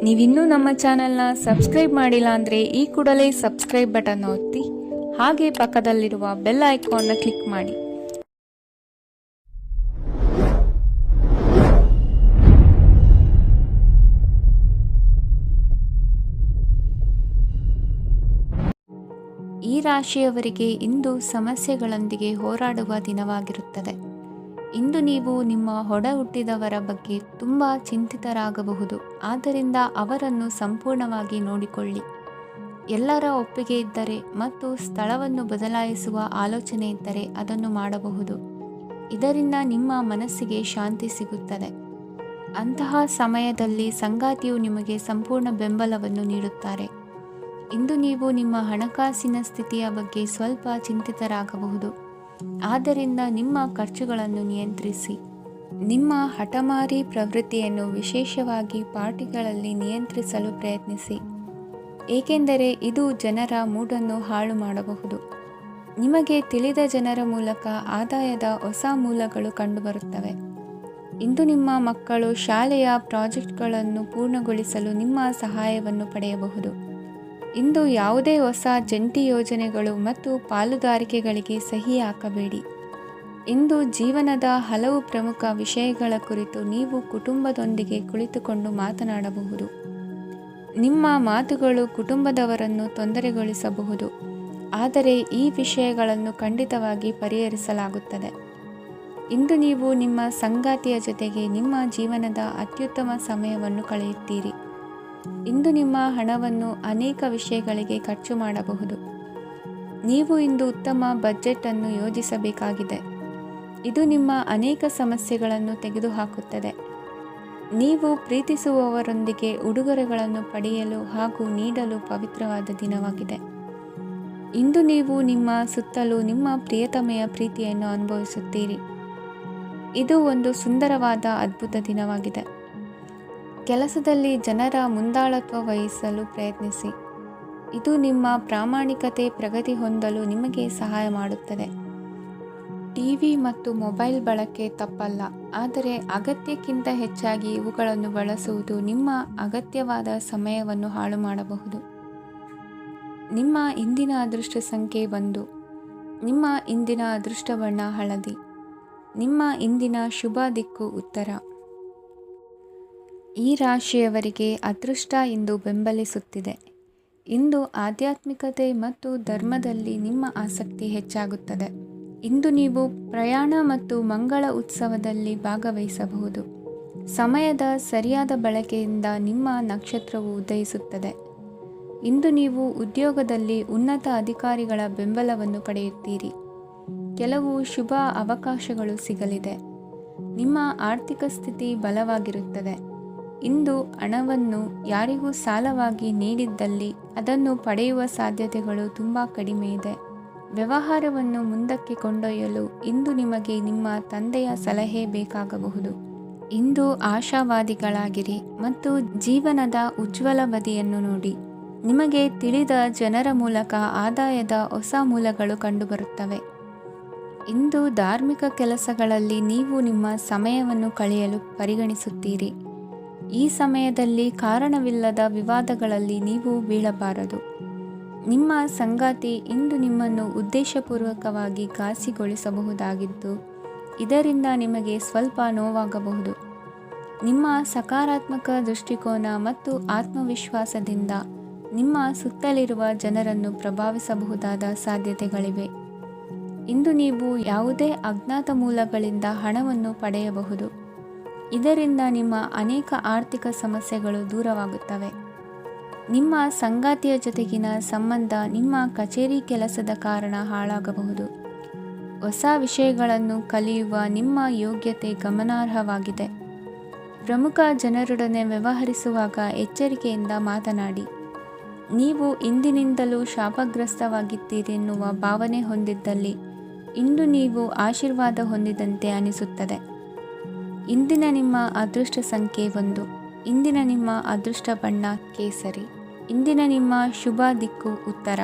ನೀವಿನ್ನೂ ನಮ್ಮ ಚಾನೆಲ್ನ ಸಬ್ಸ್ಕ್ರೈಬ್ ಮಾಡಿಲ್ಲ ಅಂದರೆ ಈ ಕೂಡಲೇ ಸಬ್ಸ್ಕ್ರೈಬ್ ಬಟನ್ ಒತ್ತಿ ಹಾಗೆ ಪಕ್ಕದಲ್ಲಿರುವ ಬೆಲ್ ಐಕಾನ್ನ ಕ್ಲಿಕ್ ಮಾಡಿ. ಈ ರಾಶಿಯವರಿಗೆ ಇಂದು ಸಮಸ್ಯೆಗಳೊಂದಿಗೆ ಹೋರಾಡುವ ದಿನವಾಗಿರುತ್ತದೆ. ಇಂದು ನೀವು ನಿಮ್ಮ ಒಡ ಹುಟ್ಟಿದವರ ಬಗ್ಗೆ ತುಂಬ ಚಿಂತಿತರಾಗಬಹುದು. ಆದ್ದರಿಂದ ಅವರನ್ನು ಸಂಪೂರ್ಣವಾಗಿ ನೋಡಿಕೊಳ್ಳಿ. ಎಲ್ಲರ ಒಪ್ಪಿಗೆ ಇದ್ದರೆ ಮತ್ತು ಸ್ಥಳವನ್ನು ಬದಲಾಯಿಸುವ ಆಲೋಚನೆ ಇದ್ದರೆ ಅದನ್ನು ಮಾಡಬಹುದು. ಇದರಿಂದ ನಿಮ್ಮ ಮನಸ್ಸಿಗೆ ಶಾಂತಿ ಸಿಗುತ್ತದೆ. ಅಂತಹ ಸಮಯದಲ್ಲಿ ಸಂಗಾತಿಯು ನಿಮಗೆ ಸಂಪೂರ್ಣ ಬೆಂಬಲವನ್ನು ನೀಡುತ್ತಾರೆ. ಇಂದು ನೀವು ನಿಮ್ಮ ಹಣಕಾಸಿನ ಸ್ಥಿತಿಯ ಬಗ್ಗೆ ಸ್ವಲ್ಪ ಚಿಂತಿತರಾಗಬಹುದು. ಆದ್ದರಿಂದ ನಿಮ್ಮ ಖರ್ಚುಗಳನ್ನು ನಿಯಂತ್ರಿಸಿ. ನಿಮ್ಮ ಹಠಮಾರಿ ಪ್ರವೃತ್ತಿಯನ್ನು ವಿಶೇಷವಾಗಿ ಪಾರ್ಟಿಗಳಲ್ಲಿ ನಿಯಂತ್ರಿಸಲು ಪ್ರಯತ್ನಿಸಿ, ಏಕೆಂದರೆ ಇದು ಜನರ ಮೂಡನ್ನು ಹಾಳು ಮಾಡಬಹುದು. ನಿಮಗೆ ತಿಳಿದ ಜನರ ಮೂಲಕ ಆದಾಯದ ಹೊಸ ಮೂಲಗಳು ಕಂಡುಬರುತ್ತವೆ. ಇಂದು ನಿಮ್ಮ ಮಕ್ಕಳು ಶಾಲೆಯ ಪ್ರಾಜೆಕ್ಟ್ಗಳನ್ನು ಪೂರ್ಣಗೊಳಿಸಲು ನಿಮ್ಮ ಸಹಾಯವನ್ನು ಪಡೆಯಬಹುದು. ಇಂದು ಯಾವುದೇ ಹೊಸ ಜಂಟಿ ಯೋಜನೆಗಳು ಮತ್ತು ಪಾಲುದಾರಿಕೆಗಳಿಗೆ ಸಹಿ ಹಾಕಬೇಡಿ. ಇಂದು ಜೀವನದ ಹಲವು ಪ್ರಮುಖ ವಿಷಯಗಳ ಕುರಿತು ನೀವು ಕುಟುಂಬದೊಂದಿಗೆ ಕುಳಿತುಕೊಂಡು ಮಾತನಾಡಬಹುದು. ನಿಮ್ಮ ಮಾತುಗಳು ಕುಟುಂಬದವರನ್ನು ತೊಂದರೆಗೊಳಿಸಬಹುದು, ಆದರೆ ಈ ವಿಷಯಗಳನ್ನು ಖಂಡಿತವಾಗಿ ಪರಿಹರಿಸಲಾಗುತ್ತದೆ. ಇಂದು ನೀವು ನಿಮ್ಮ ಸಂಗಾತಿಯ ಜೊತೆಗೆ ನಿಮ್ಮ ಜೀವನದ ಅತ್ಯುತ್ತಮ ಸಮಯವನ್ನು ಕಳೆಯುತ್ತೀರಿ. ಇಂದು ನಿಮ್ಮ ಹಣವನ್ನು ಅನೇಕ ವಿಷಯಗಳಿಗೆ ಖರ್ಚು ಮಾಡಬಹುದು. ನೀವು ಇಂದು ಉತ್ತಮ ಬಜೆಟ್ ಅನ್ನು ಯೋಜಿಸಬೇಕಾಗಿದೆ. ಇದು ನಿಮ್ಮ ಅನೇಕ ಸಮಸ್ಯೆಗಳನ್ನು ತೆಗೆದುಹಾಕುತ್ತದೆ. ನೀವು ಪ್ರೀತಿಸುವವರೊಂದಿಗೆ ಉಡುಗೊರೆಗಳನ್ನು ಪಡೆಯಲು ಹಾಗೂ ನೀಡಲು ಪವಿತ್ರವಾದ ದಿನವಾಗಿದೆ. ಇಂದು ನೀವು ನಿಮ್ಮ ಸುತ್ತಲೂ ನಿಮ್ಮ ಪ್ರಿಯತಮೆಯ ಪ್ರೀತಿಯನ್ನು ಅನುಭವಿಸುತ್ತೀರಿ. ಇದು ಒಂದು ಸುಂದರವಾದ ಅದ್ಭುತ ದಿನವಾಗಿದೆ. ಕೆಲಸದಲ್ಲಿ ಜನರ ಮುಂದಾಳತ್ವ ವಹಿಸಲು ಪ್ರಯತ್ನಿಸಿ. ಇದು ನಿಮ್ಮ ಪ್ರಾಮಾಣಿಕತೆ ಪ್ರಗತಿ ಹೊಂದಲು ನಿಮಗೆ ಸಹಾಯ ಮಾಡುತ್ತದೆ. ಟಿವಿ ಮತ್ತು ಮೊಬೈಲ್ ಬಳಕೆ ತಪ್ಪಲ್ಲ, ಆದರೆ ಅಗತ್ಯಕ್ಕಿಂತ ಹೆಚ್ಚಾಗಿ ಇವುಗಳನ್ನು ಬಳಸುವುದು ನಿಮ್ಮ ಅಗತ್ಯವಾದ ಸಮಯವನ್ನು ಹಾಳು ಮಾಡಬಹುದು. ನಿಮ್ಮ ಇಂದಿನ ಅದೃಷ್ಟ ಸಂಖ್ಯೆ 1. ನಿಮ್ಮ ಇಂದಿನ ಅದೃಷ್ಟ ಬಣ್ಣ ಹಳದಿ. ನಿಮ್ಮ ಇಂದಿನ ಶುಭ ದಿಕ್ಕು ಉತ್ತರ. ಈ ರಾಶಿಯವರಿಗೆ ಅದೃಷ್ಟ ಇಂದು ಬೆಂಬಲಿಸುತ್ತಿದೆ. ಇಂದು ಆಧ್ಯಾತ್ಮಿಕತೆ ಮತ್ತು ಧರ್ಮದಲ್ಲಿ ನಿಮ್ಮ ಆಸಕ್ತಿ ಹೆಚ್ಚಾಗುತ್ತದೆ. ಇಂದು ನೀವು ಪ್ರಯಾಣ ಮತ್ತು ಮಂಗಳ ಉತ್ಸವದಲ್ಲಿ ಭಾಗವಹಿಸಬಹುದು. ಸಮಯದ ಸರಿಯಾದ ಬಳಕೆಯಿಂದ ನಿಮ್ಮ ನಕ್ಷತ್ರವು ಉದಯಿಸುತ್ತದೆ. ಇಂದು ನೀವು ಉದ್ಯೋಗದಲ್ಲಿ ಉನ್ನತ ಅಧಿಕಾರಿಗಳ ಬೆಂಬಲವನ್ನು ಪಡೆಯುತ್ತೀರಿ. ಕೆಲವು ಶುಭ ಅವಕಾಶಗಳು ಸಿಗಲಿದೆ. ನಿಮ್ಮ ಆರ್ಥಿಕ ಸ್ಥಿತಿ ಬಲವಾಗಿರುತ್ತದೆ. ಇಂದು ಹಣವನ್ನು ಯಾರಿಗೂ ಸಾಲವಾಗಿ ನೀಡಿದ್ದಲ್ಲಿ ಅದನ್ನು ಪಡೆಯುವ ಸಾಧ್ಯತೆಗಳು ತುಂಬ ಕಡಿಮೆ ಇದೆ. ವ್ಯವಹಾರವನ್ನು ಮುಂದಕ್ಕೆ ಕೊಂಡೊಯ್ಯಲು ಇಂದು ನಿಮಗೆ ನಿಮ್ಮ ತಂದೆಯ ಸಲಹೆ ಬೇಕಾಗಬಹುದು. ಇಂದು ಆಶಾವಾದಿಗಳಾಗಿರಿ ಮತ್ತು ಜೀವನದ ಉಜ್ವಲ ಬದಿಯನ್ನು ನೋಡಿ. ನಿಮಗೆ ತಿಳಿದ ಜನರ ಮೂಲಕ ಆದಾಯದ ಹೊಸ ಮೂಲಗಳು ಕಂಡುಬರುತ್ತವೆ. ಇಂದು ಧಾರ್ಮಿಕ ಕೆಲಸಗಳಲ್ಲಿ ನೀವು ನಿಮ್ಮ ಸಮಯವನ್ನು ಕಳೆಯಲು ಪರಿಗಣಿಸುತ್ತೀರಿ. ಈ ಸಮಯದಲ್ಲಿ ಕಾರಣವಿಲ್ಲದ ವಿವಾದಗಳಲ್ಲಿ ನೀವು ಬೀಳಬಾರದು. ನಿಮ್ಮ ಸಂಗಾತಿ ಇಂದು ನಿಮ್ಮನ್ನು ಉದ್ದೇಶಪೂರ್ವಕವಾಗಿ ಘಾಸಿಗೊಳಿಸಬಹುದಾಗಿದ್ದು, ಇದರಿಂದ ನಿಮಗೆ ಸ್ವಲ್ಪ ನೋವಾಗಬಹುದು. ನಿಮ್ಮ ಸಕಾರಾತ್ಮಕ ದೃಷ್ಟಿಕೋನ ಮತ್ತು ಆತ್ಮವಿಶ್ವಾಸದಿಂದ ನಿಮ್ಮ ಸುತ್ತಲಿರುವ ಜನರನ್ನು ಪ್ರಭಾವಿಸಬಹುದಾದ ಸಾಧ್ಯತೆಗಳಿವೆ. ಇಂದು ನೀವು ಯಾವುದೇ ಅಜ್ಞಾತ ಮೂಲಗಳಿಂದ ಹಣವನ್ನು ಪಡೆಯಬಹುದು. ಇದರಿಂದ ನಿಮ್ಮ ಅನೇಕ ಆರ್ಥಿಕ ಸಮಸ್ಯೆಗಳು ದೂರವಾಗುತ್ತವೆ. ನಿಮ್ಮ ಸಂಗಾತಿಯ ಜೊತೆಗಿನ ಸಂಬಂಧ ನಿಮ್ಮ ಕಚೇರಿ ಕೆಲಸದ ಕಾರಣ ಹಾಳಾಗಬಹುದು. ಹೊಸ ವಿಷಯಗಳನ್ನು ಕಲಿಯುವ ನಿಮ್ಮ ಯೋಗ್ಯತೆ ಗಮನಾರ್ಹವಾಗಿದೆ. ಪ್ರಮುಖ ಜನರೊಡನೆ ವ್ಯವಹರಿಸುವಾಗ ಎಚ್ಚರಿಕೆಯಿಂದ ಮಾತನಾಡಿ. ನೀವು ಇಂದಿನಿಂದಲೂ ಶಾಪಗ್ರಸ್ತವಾಗಿದ್ದೀರೆನ್ನುವ ಭಾವನೆ ಹೊಂದಿದ್ದಲ್ಲಿ ಇಂದು ನೀವು ಆಶೀರ್ವಾದ ಹೊಂದಿದಂತೆ ಅನಿಸುತ್ತದೆ. ಇಂದಿನ ನಿಮ್ಮ ಅದೃಷ್ಟ ಸಂಖ್ಯೆ 1. ಇಂದಿನ ನಿಮ್ಮ ಅದೃಷ್ಟ ಬಣ್ಣ ಕೇಸರಿ. ಇಂದಿನ ನಿಮ್ಮ ಶುಭ ದಿಕ್ಕು ಉತ್ತರ.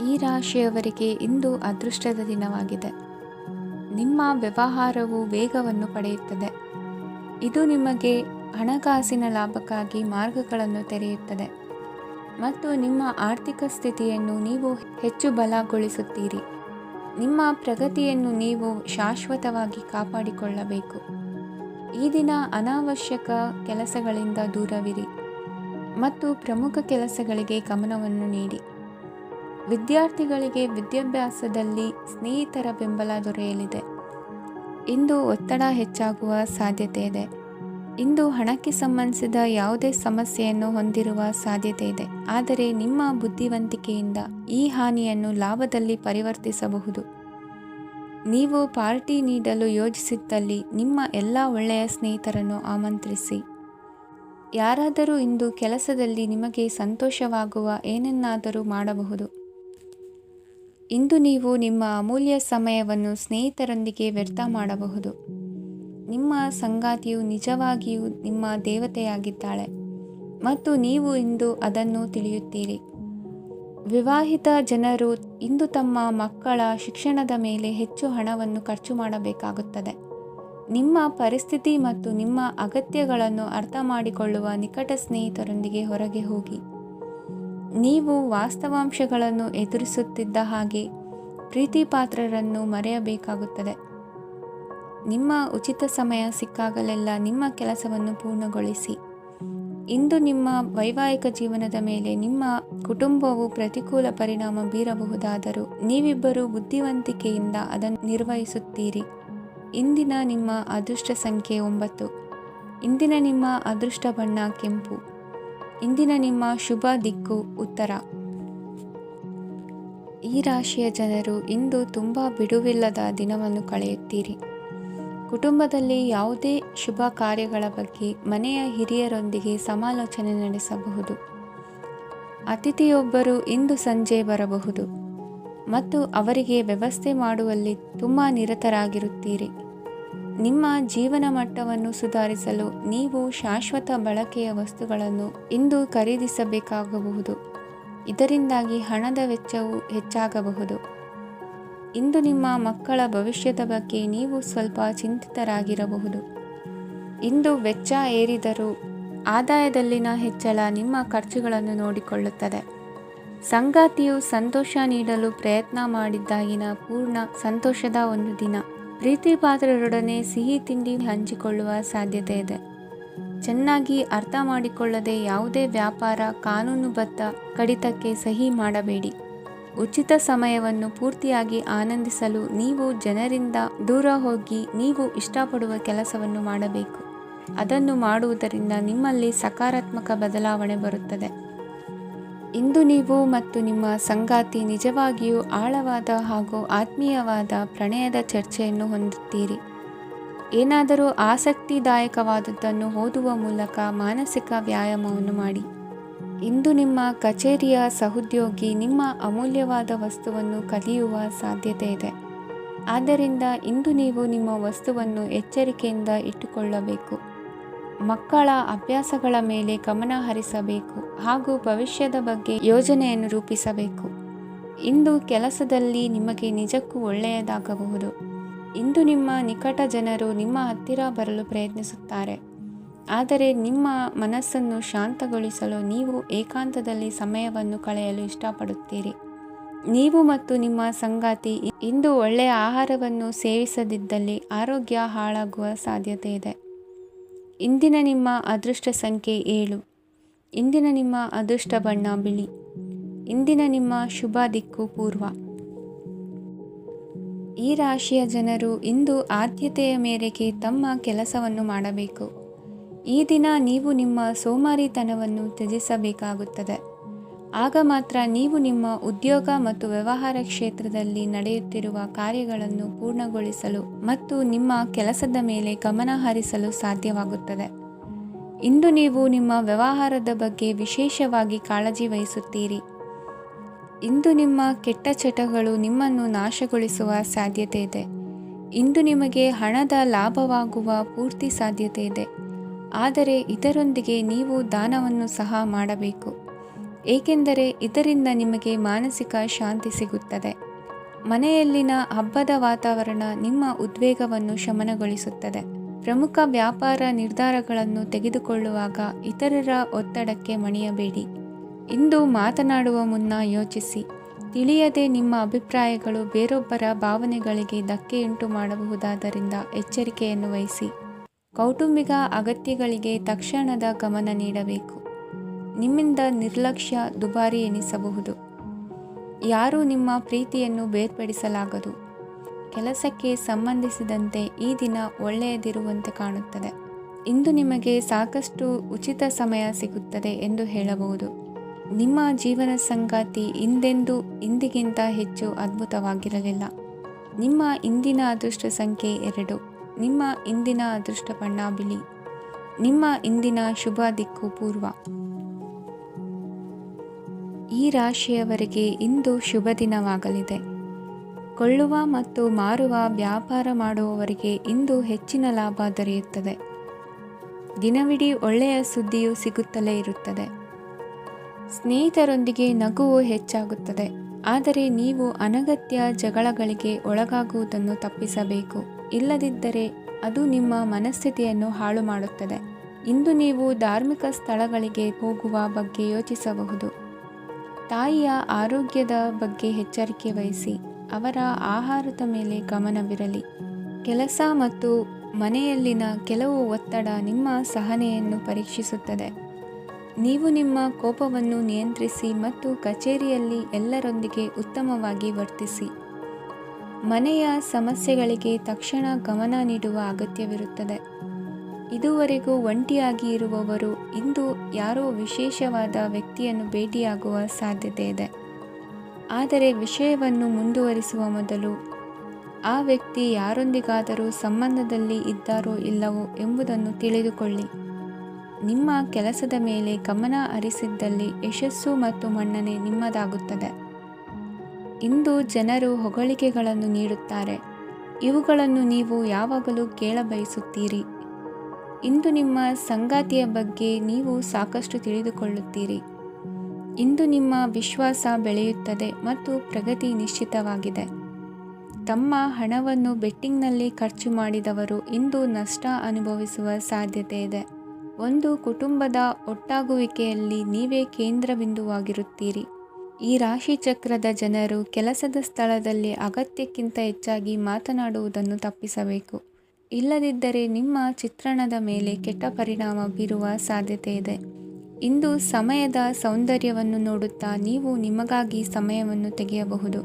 ಈ ರಾಶಿಯವರಿಗೆ ಇಂದು ಅದೃಷ್ಟದ ದಿನವಾಗಿದೆ. ನಿಮ್ಮ ವ್ಯವಹಾರವು ವೇಗವನ್ನು ಪಡೆಯುತ್ತದೆ. ಇದು ನಿಮಗೆ ಹಣಕಾಸಿನ ಲಾಭಕ್ಕಾಗಿ ಮಾರ್ಗಗಳನ್ನು ತೆರೆಯುತ್ತದೆ ಮತ್ತು ನಿಮ್ಮ ಆರ್ಥಿಕ ಸ್ಥಿತಿಯನ್ನು ನೀವು ಹೆಚ್ಚು ಬಲಗೊಳಿಸುತ್ತೀರಿ. ನಿಮ್ಮ ಪ್ರಗತಿಯನ್ನು ನೀವು ಶಾಶ್ವತವಾಗಿ ಕಾಪಾಡಿಕೊಳ್ಳಬೇಕು. ಈ ದಿನ ಅನಾವಶ್ಯಕ ಕೆಲಸಗಳಿಂದ ದೂರವಿರಿ ಮತ್ತು ಪ್ರಮುಖ ಕೆಲಸಗಳಿಗೆ ಗಮನವನ್ನು ನೀಡಿ. ವಿದ್ಯಾರ್ಥಿಗಳಿಗೆ ವಿದ್ಯಾಭ್ಯಾಸದಲ್ಲಿ ಸ್ನೇಹಿತರ ಬೆಂಬಲ ದೊರೆಯಲಿದೆ. ಇಂದು ಒತ್ತಡ ಹೆಚ್ಚಾಗುವ ಸಾಧ್ಯತೆ ಇದೆ. ಇಂದು ಹಣಕ್ಕೆ ಸಂಬಂಧಿಸಿದ ಯಾವುದೇ ಸಮಸ್ಯೆಯನ್ನು ಹೊಂದಿರುವ ಸಾಧ್ಯತೆ ಇದೆ, ಆದರೆ ನಿಮ್ಮ ಬುದ್ಧಿವಂತಿಕೆಯಿಂದ ಈ ಹಾನಿಯನ್ನು ಲಾಭದಲ್ಲಿ ಪರಿವರ್ತಿಸಬಹುದು. ನೀವು ಪಾರ್ಟಿ ನೀಡಲು ಯೋಜಿಸಿದ್ದಲ್ಲಿ ನಿಮ್ಮ ಎಲ್ಲ ಒಳ್ಳೆಯ ಸ್ನೇಹಿತರನ್ನು ಆಮಂತ್ರಿಸಿ. ಯಾರಾದರೂ ಇಂದು ಕೆಲಸದಲ್ಲಿ ನಿಮಗೆ ಸಂತೋಷವಾಗುವ ಏನನ್ನಾದರೂ ಮಾಡಬಹುದು. ಇಂದು ನೀವು ನಿಮ್ಮ ಅಮೂಲ್ಯ ಸಮಯವನ್ನು ಸ್ನೇಹಿತರೊಂದಿಗೆ ವ್ಯರ್ಥ ಮಾಡಬಹುದು. ನಿಮ್ಮ ಸಂಗಾತಿಯು ನಿಜವಾಗಿಯೂ ನಿಮ್ಮ ದೇವತೆಯಾಗಿದ್ದಾಳೆ ಮತ್ತು ನೀವು ಇಂದು ಅದನ್ನು ತಿಳಿಯುತ್ತೀರಿ. ವಿವಾಹಿತ ಜನರು ಇಂದು ತಮ್ಮ ಮಕ್ಕಳ ಶಿಕ್ಷಣದ ಮೇಲೆ ಹೆಚ್ಚು ಹಣವನ್ನು ಖರ್ಚು ಮಾಡಬೇಕಾಗುತ್ತದೆ. ನಿಮ್ಮ ಪರಿಸ್ಥಿತಿ ಮತ್ತು ನಿಮ್ಮ ಅಗತ್ಯಗಳನ್ನು ಅರ್ಥ ಮಾಡಿಕೊಳ್ಳುವ ನಿಕಟ ಸ್ನೇಹಿತರೊಂದಿಗೆ ಹೊರಗೆ ಹೋಗಿ. ನೀವು ವಾಸ್ತವಾಂಶಗಳನ್ನು ಎದುರಿಸುತ್ತಿದ್ದ ಹಾಗೆ ಪ್ರೀತಿಪಾತ್ರರನ್ನು ಮರೆಯಬೇಕಾಗುತ್ತದೆ. ನಿಮ್ಮ ಉಚಿತ ಸಮಯ ಸಿಕ್ಕಾಗಲೆಲ್ಲ ನಿಮ್ಮ ಕೆಲಸವನ್ನು ಪೂರ್ಣಗೊಳಿಸಿ. ಇಂದು ನಿಮ್ಮ ವೈವಾಹಿಕ ಜೀವನದ ಮೇಲೆ ನಿಮ್ಮ ಕುಟುಂಬವು ಪ್ರತಿಕೂಲ ಪರಿಣಾಮ ಬೀರಬಹುದಾದರೂ ನೀವಿಬ್ಬರು ಬುದ್ಧಿವಂತಿಕೆಯಿಂದ ಅದನ್ನು ನಿರ್ವಹಿಸುತ್ತೀರಿ. ಇಂದಿನ ನಿಮ್ಮ ಅದೃಷ್ಟ ಸಂಖ್ಯೆ 9. ಇಂದಿನ ನಿಮ್ಮ ಅದೃಷ್ಟ ಬಣ್ಣ ಕೆಂಪು. ಇಂದಿನ ನಿಮ್ಮ ಶುಭ ದಿಕ್ಕು ಉತ್ತರ. ಈ ರಾಶಿಯ ಜನರು ಇಂದು ತುಂಬ ಬಿಡುವಿಲ್ಲದ ದಿನವನ್ನು ಕಳೆಯುತ್ತೀರಿ. ಕುಟುಂಬದಲ್ಲಿ ಯಾವುದೇ ಶುಭ ಕಾರ್ಯಗಳ ಬಗ್ಗೆ ಮನೆಯ ಹಿರಿಯರೊಂದಿಗೆ ಸಮಾಲೋಚನೆ ನಡೆಸಬಹುದು. ಅತಿಥಿಯೊಬ್ಬರು ಇಂದು ಸಂಜೆ ಬರಬಹುದು ಮತ್ತು ಅವರಿಗೆ ವ್ಯವಸ್ಥೆ ಮಾಡುವಲ್ಲಿ ತುಂಬ ನಿರತರಾಗಿರುತ್ತೀರಿ. ನಿಮ್ಮ ಜೀವನ ಮಟ್ಟವನ್ನು ಸುಧಾರಿಸಲು ನೀವು ಶಾಶ್ವತ ಬಳಕೆಯ ವಸ್ತುಗಳನ್ನು ಇಂದು ಖರೀದಿಸಬೇಕಾಗಬಹುದು. ಇದರಿಂದಾಗಿ ಹಣದ ವೆಚ್ಚವು ಹೆಚ್ಚಾಗಬಹುದು. ಇಂದು ನಿಮ್ಮ ಮಕ್ಕಳ ಭವಿಷ್ಯದ ಬಗ್ಗೆ ನೀವು ಸ್ವಲ್ಪ ಚಿಂತಿತರಾಗಿರಬಹುದು. ಇಂದು ವೆಚ್ಚ ಏರಿದರೂ ಆದಾಯದಲ್ಲಿನ ಹೆಚ್ಚಳ ನಿಮ್ಮ ಖರ್ಚುಗಳನ್ನು ನೋಡಿಕೊಳ್ಳುತ್ತದೆ. ಸಂಗಾತಿಯು ಸಂತೋಷ ನೀಡಲು ಪ್ರಯತ್ನ ಮಾಡಿದ್ದಾಗಿನ ಪೂರ್ಣ ಸಂತೋಷದ ಒಂದು ದಿನ. ಪ್ರೀತಿಪಾತ್ರರೊಡನೆ ಸಿಹಿ ತಿಂಡಿ ಹಂಚಿಕೊಳ್ಳುವ ಸಾಧ್ಯತೆ ಇದೆ. ಚೆನ್ನಾಗಿ ಅರ್ಥ ಮಾಡಿಕೊಳ್ಳದೆ ಯಾವುದೇ ವ್ಯಾಪಾರ ಕಾನೂನುಬದ್ಧ ಕಡಿತಕ್ಕೆ ಸಹಿ ಮಾಡಬೇಡಿ. ಉಚಿತ ಸಮಯವನ್ನು ಪೂರ್ತಿಯಾಗಿ ಆನಂದಿಸಲು ನೀವು ಜನರಿಂದ ದೂರ ಹೋಗಿ ನೀವು ಇಷ್ಟಪಡುವ ಕೆಲಸವನ್ನು ಮಾಡಬೇಕು. ಅದನ್ನು ಮಾಡುವುದರಿಂದ ನಿಮ್ಮಲ್ಲಿ ಸಕಾರಾತ್ಮಕ ಬದಲಾವಣೆ ಬರುತ್ತದೆ. ಇಂದು ನೀವು ಮತ್ತು ನಿಮ್ಮ ಸಂಗಾತಿ ನಿಜವಾಗಿಯೂ ಆಳವಾದ ಹಾಗೂ ಆತ್ಮೀಯವಾದ ಪ್ರಣಯದ ಚರ್ಚೆಯನ್ನು ಹೊಂದುತ್ತೀರಿ. ಏನಾದರೂ ಆಸಕ್ತಿದಾಯಕವಾದದ್ದನ್ನು ಓದುವ ಮೂಲಕ ಮಾನಸಿಕ ವ್ಯಾಯಾಮವನ್ನು ಮಾಡಿ. ಇಂದು ನಿಮ್ಮ ಕಚೇರಿಯ ಸಹೋದ್ಯೋಗಿ ನಿಮ್ಮ ಅಮೂಲ್ಯವಾದ ವಸ್ತುವನ್ನು ಕದಿಯುವ ಸಾಧ್ಯತೆ ಇದೆ. ಆದ್ದರಿಂದ ಇಂದು ನೀವು ನಿಮ್ಮ ವಸ್ತುವನ್ನು ಎಚ್ಚರಿಕೆಯಿಂದ ಇಟ್ಟುಕೊಳ್ಳಬೇಕು. ಮಕ್ಕಳ ಅಭ್ಯಾಸಗಳ ಮೇಲೆ ಗಮನ ಹರಿಸಬೇಕು ಹಾಗೂ ಭವಿಷ್ಯದ ಬಗ್ಗೆ ಯೋಜನೆಯನ್ನು ರೂಪಿಸಬೇಕು. ಇಂದು ಕೆಲಸದಲ್ಲಿ ನಿಮಗೆ ನಿಜಕ್ಕೂ ಒಳ್ಳೆಯದಾಗಬಹುದು. ಇಂದು ನಿಮ್ಮ ನಿಕಟ ಜನರು ನಿಮ್ಮ ಹತ್ತಿರ ಬರಲು ಪ್ರಯತ್ನಿಸುತ್ತಾರೆ, ಆದರೆ ನಿಮ್ಮ ಮನಸ್ಸನ್ನು ಶಾಂತಗೊಳಿಸಲು ನೀವು ಏಕಾಂತದಲ್ಲಿ ಸಮಯವನ್ನು ಕಳೆಯಲು ಇಷ್ಟಪಡುತ್ತೀರಿ. ನೀವು ಮತ್ತು ನಿಮ್ಮ ಸಂಗಾತಿ ಇಂದು ಒಳ್ಳೆಯ ಆಹಾರವನ್ನು ಸೇವಿಸದಿದ್ದಲ್ಲಿ ಆರೋಗ್ಯ ಹಾಳಾಗುವ ಸಾಧ್ಯತೆ ಇದೆ. ಇಂದಿನ ನಿಮ್ಮ ಅದೃಷ್ಟ ಸಂಖ್ಯೆ 7. ಇಂದಿನ ನಿಮ್ಮ ಅದೃಷ್ಟ ಬಣ್ಣ ಬಿಳಿ. ಇಂದಿನ ನಿಮ್ಮ ಶುಭ ದಿಕ್ಕು ಪೂರ್ವ. ಈ ರಾಶಿಯ ಜನರು ಇಂದು ಆದ್ಯತೆಯ ಮೇರೆಗೆ ತಮ್ಮ ಕೆಲಸವನ್ನು ಮಾಡಬೇಕು. ಈ ದಿನ ನೀವು ನಿಮ್ಮ ಸೋಮಾರಿತನವನ್ನು ತ್ಯಜಿಸಬೇಕಾಗುತ್ತದೆ. ಆಗ ಮಾತ್ರ ನೀವು ನಿಮ್ಮ ಉದ್ಯೋಗ ಮತ್ತು ವ್ಯವಹಾರ ಕ್ಷೇತ್ರದಲ್ಲಿ ನಡೆಯುತ್ತಿರುವ ಕಾರ್ಯಗಳನ್ನು ಪೂರ್ಣಗೊಳಿಸಲು ಮತ್ತು ನಿಮ್ಮ ಕೆಲಸದ ಮೇಲೆ ಗಮನ ಹರಿಸಲು ಸಾಧ್ಯವಾಗುತ್ತದೆ. ಇಂದು ನೀವು ನಿಮ್ಮ ವ್ಯವಹಾರದ ಬಗ್ಗೆ ವಿಶೇಷವಾಗಿ ಕಾಳಜಿ ವಹಿಸುತ್ತೀರಿ. ಇಂದು ನಿಮ್ಮ ಕೆಟ್ಟ ಚಟಗಳು ನಿಮ್ಮನ್ನು ನಾಶಗೊಳಿಸುವ ಸಾಧ್ಯತೆ ಇದೆ. ಇಂದು ನಿಮಗೆ ಹಣದ ಲಾಭವಾಗುವ ಪೂರ್ತಿ ಸಾಧ್ಯತೆ ಇದೆ, ಆದರೆ ಇದರೊಂದಿಗೆ ನೀವು ದಾನವನ್ನು ಸಹ ಮಾಡಬೇಕು, ಏಕೆಂದರೆ ಇದರಿಂದ ನಿಮಗೆ ಮಾನಸಿಕ ಶಾಂತಿ ಸಿಗುತ್ತದೆ. ಮನೆಯಲ್ಲಿನ ಹಬ್ಬದ ವಾತಾವರಣ ನಿಮ್ಮ ಉದ್ವೇಗವನ್ನು ಶಮನಗೊಳಿಸುತ್ತದೆ. ಪ್ರಮುಖ ವ್ಯಾಪಾರ ನಿರ್ಧಾರಗಳನ್ನು ತೆಗೆದುಕೊಳ್ಳುವಾಗ ಇತರರ ಒತ್ತಡಕ್ಕೆ ಮಣಿಯಬೇಡಿ. ಇಂದು ಮಾತನಾಡುವ ಮುನ್ನ ಯೋಚಿಸಿ. ತಿಳಿಯದೆ ನಿಮ್ಮ ಅಭಿಪ್ರಾಯಗಳು ಬೇರೊಬ್ಬರ ಭಾವನೆಗಳಿಗೆ ಧಕ್ಕೆಯುಂಟು ಮಾಡಬಹುದಾದ್ದರಿಂದ ಎಚ್ಚರಿಕೆಯನ್ನು ವಹಿಸಿ. ಕೌಟುಂಬಿಕ ಅಗತ್ಯಗಳಿಗೆ ತಕ್ಷಣದ ಗಮನ ನೀಡಬೇಕು. ನಿಮ್ಮಿಂದ ನಿರ್ಲಕ್ಷ್ಯ ದುಬಾರಿ ಎನಿಸಬಹುದು. ಯಾರೂ ನಿಮ್ಮ ಪ್ರೀತಿಯನ್ನು ಬೇರ್ಪಡಿಸಲಾಗದು. ಕೆಲಸಕ್ಕೆ ಸಂಬಂಧಿಸಿದಂತೆ ಈ ದಿನ ಒಳ್ಳೆಯದಿರುವಂತೆ ಕಾಣುತ್ತದೆ. ಇಂದು ನಿಮಗೆ ಸಾಕಷ್ಟು ಉಚಿತ ಸಮಯ ಸಿಗುತ್ತದೆ ಎಂದು ಹೇಳಬಹುದು. ನಿಮ್ಮ ಜೀವನ ಸಂಗಾತಿ ಇಂದಿಗಿಂತ ಹೆಚ್ಚು ಅದ್ಭುತವಾಗಿರಲಿಲ್ಲ. ನಿಮ್ಮ ಇಂದಿನ ಅದೃಷ್ಟ ಸಂಖ್ಯೆ 2. ನಿಮ್ಮ ಇಂದಿನ ಅದೃಷ್ಟ ಬಣ್ಣ ಬಿಳಿ. ನಿಮ್ಮ ಇಂದಿನ ಶುಭ ದಿಕ್ಕು ಪೂರ್ವ. ಈ ರಾಶಿಯವರಿಗೆ ಇಂದು ಶುಭ ದಿನವಾಗಲಿದೆ. ಕೊಳ್ಳುವ ಮತ್ತು ಮಾರುವ ವ್ಯಾಪಾರ ಮಾಡುವವರಿಗೆ ಇಂದು ಹೆಚ್ಚಿನ ಲಾಭ ದೊರೆಯುತ್ತದೆ. ದಿನವಿಡೀ ಒಳ್ಳೆಯ ಸುದ್ದಿಯು ಸಿಗುತ್ತಲೇ ಇರುತ್ತದೆ. ಸ್ನೇಹಿತರೊಂದಿಗೆ ನಗುವು ಹೆಚ್ಚಾಗುತ್ತದೆ. ಆದರೆ ನೀವು ಅನಗತ್ಯ ಜಗಳಗಳಿಗೆ ಒಳಗಾಗುವುದನ್ನು ತಪ್ಪಿಸಬೇಕು. ಇಲ್ಲದಿದ್ದರೆ ಅದು ನಿಮ್ಮ ಮನಸ್ಥಿತಿಯನ್ನು ಹಾಳು ಮಾಡುತ್ತದೆ. ಇಂದು ನೀವು ಧಾರ್ಮಿಕ ಸ್ಥಳಗಳಿಗೆ ಹೋಗುವ ಬಗ್ಗೆ ಯೋಚಿಸಬಹುದು. ತಾಯಿಯ ಆರೋಗ್ಯದ ಬಗ್ಗೆ ಎಚ್ಚರಿಕೆ ವಹಿಸಿ. ಅವರ ಆಹಾರದ ಮೇಲೆ ಗಮನವಿರಲಿ. ಕೆಲಸ ಮತ್ತು ಮನೆಯಲ್ಲಿನ ಕೆಲವು ಒತ್ತಡ ನಿಮ್ಮ ಸಹನೆಯನ್ನು ಪರೀಕ್ಷಿಸುತ್ತದೆ. ನೀವು ನಿಮ್ಮ ಕೋಪವನ್ನು ನಿಯಂತ್ರಿಸಿ ಮತ್ತು ಕಚೇರಿಯಲ್ಲಿ ಎಲ್ಲರೊಂದಿಗೆ ಉತ್ತಮವಾಗಿ ವರ್ತಿಸಿ. ಮನೆಯ ಸಮಸ್ಯೆಗಳಿಗೆ ತಕ್ಷಣ ಗಮನ ನೀಡುವ ಅಗತ್ಯವಿರುತ್ತದೆ. ಇದುವರೆಗೂ ಒಂಟಿಯಾಗಿ ಇರುವವರು ಇಂದು ಯಾರೋ ವಿಶೇಷವಾದ ವ್ಯಕ್ತಿಯನ್ನು ಭೇಟಿಯಾಗುವ ಸಾಧ್ಯತೆ ಇದೆ. ಆದರೆ ವಿಷಯವನ್ನು ಮುಂದುವರಿಸುವ ಮೊದಲು ಆ ವ್ಯಕ್ತಿ ಯಾರೊಂದಿಗಾದರೂ ಸಂಬಂಧದಲ್ಲಿ ಇದ್ದಾರೋ ಇಲ್ಲವೋ ಎಂಬುದನ್ನು ತಿಳಿದುಕೊಳ್ಳಿ. ನಿಮ್ಮ ಕೆಲಸದ ಮೇಲೆ ಗಮನ ಹರಿಸಿದ್ದಲ್ಲಿ ಯಶಸ್ಸು ಮತ್ತು ಮನ್ನಣೆ ನಿಮ್ಮದಾಗುತ್ತದೆ. ಇಂದು ಜನರು ಹೊಗಳಿಕೆಗಳನ್ನು ನೀಡುತ್ತಾರೆ. ಇವುಗಳನ್ನು ನೀವು ಯಾವಾಗಲೂ ಕೇಳಬಯಸುತ್ತೀರಿ. ಇಂದು ನಿಮ್ಮ ಸಂಗಾತಿಯ ಬಗ್ಗೆ ನೀವು ಸಾಕಷ್ಟು ತಿಳಿದುಕೊಳ್ಳುತ್ತೀರಿ. ಇಂದು ನಿಮ್ಮ ವಿಶ್ವಾಸ ಬೆಳೆಯುತ್ತದೆ ಮತ್ತು ಪ್ರಗತಿ ನಿಶ್ಚಿತವಾಗಿದೆ. ತಮ್ಮ ಹಣವನ್ನು ಬೆಟ್ಟಿಂಗ್ನಲ್ಲಿ ಖರ್ಚು ಮಾಡಿದವರು ಇಂದು ನಷ್ಟ ಅನುಭವಿಸುವ ಸಾಧ್ಯತೆ ಇದೆ. ಒಂದು ಕುಟುಂಬದ ಒಟ್ಟಾಗುವಿಕೆಯಲ್ಲಿ ನೀವೇ ಕೇಂದ್ರ ಬಿಂದುವಾಗಿರುತ್ತೀರಿ. ಈ ರಾಶಿ ಚಕ್ರದ ಜನರು ಕೆಲಸದ ಸ್ಥಳದಲ್ಲಿ ಅಗತ್ಯಕ್ಕಿಂತ ಹೆಚ್ಚಾಗಿ ಮಾತನಾಡುವುದನ್ನು ತಪ್ಪಿಸಬೇಕು. ಇಲ್ಲದಿದ್ದರೆ ನಿಮ್ಮ ಚಿತ್ರಣದ ಮೇಲೆ ಕೆಟ್ಟ ಪರಿಣಾಮ ಬೀರುವ ಸಾಧ್ಯತೆ ಇದೆ. ಇಂದು ಸಮಯದ ಸೌಂದರ್ಯವನ್ನು ನೋಡುತ್ತಾ ನೀವು ನಿಮಗಾಗಿ ಸಮಯವನ್ನು ತೆಗೆಯಬಹುದು.